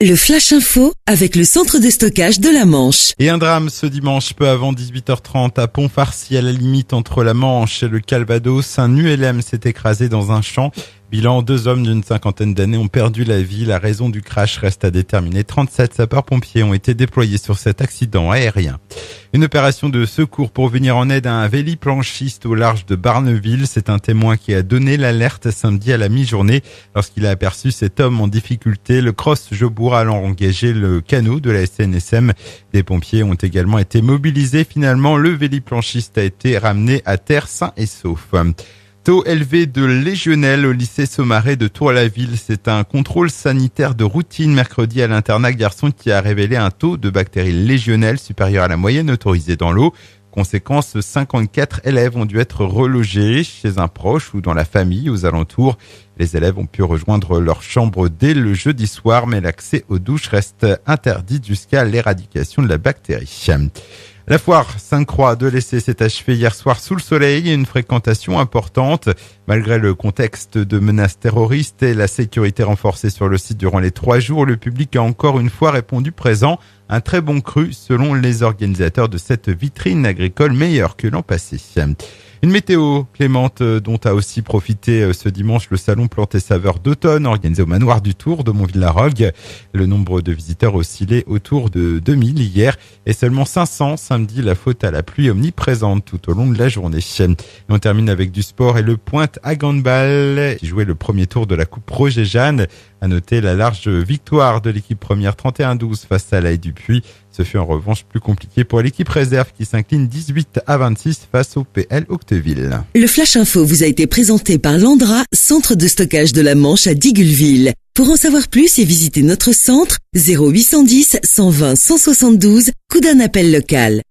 Le Flash Info avec le centre de stockage de la Manche. Et un drame ce dimanche peu avant 18h30 à Pont-Farcy, à la limite entre la Manche et le Calvados. Un ULM s'est écrasé dans un champ. Bilan, 2 hommes d'une cinquantaine d'années ont perdu la vie. La raison du crash reste à déterminer. 37 sapeurs-pompiers ont été déployés sur cet accident aérien. Une opération de secours pour venir en aide à un véliplanchiste au large de Barneville. C'est un témoin qui a donné l'alerte samedi à la mi-journée lorsqu'il a aperçu cet homme en difficulté. Le Cross Jobourg allant engager le canot de la SNSM. Des pompiers ont également été mobilisés. Finalement, le véliplanchiste a été ramené à terre sain et sauf. Taux élevé de légionnelle au lycée Saumarez de Tour-la-Ville. C'est un contrôle sanitaire de routine mercredi à l'internat garçon qui a révélé un taux de bactéries légionnelles supérieur à la moyenne autorisée dans l'eau. Conséquence, 54 élèves ont dû être relogés chez un proche ou dans la famille aux alentours. Les élèves ont pu rejoindre leur chambre dès le jeudi soir, mais l'accès aux douches reste interdit jusqu'à l'éradication de la bactérie. La foire Sainte-Croix de l'Essai s'est achevée hier soir sous le soleil et une fréquentation importante. Malgré le contexte de menaces terroristes et la sécurité renforcée sur le site durant les 3 jours, le public a encore une fois répondu présent. Un très bon cru selon les organisateurs de cette vitrine agricole meilleure que l'an passé. Une météo clémente dont a aussi profité ce dimanche le salon Plantes et Saveurs d'automne organisé au manoir du Tour de Montville-la-Rogue. Le nombre de visiteurs oscillait autour de 2000 hier et seulement 500 samedi, la faute à la pluie omniprésente tout au long de la journée. Et on termine avec du sport et le Pointe à Handball qui jouait le premier tour de la Coupe Roger Jeanne. À noter la large victoire de l'équipe première 31-12 face à la Dupuis. Ce fut en revanche plus compliqué pour l'équipe réserve qui s'incline 18-26 face au PL Octeville. Le Flash Info vous a été présenté par Landra, centre de stockage de la Manche à Digulleville. Pour en savoir plus et visiter notre centre, 0810 120 172, coup d'un appel local.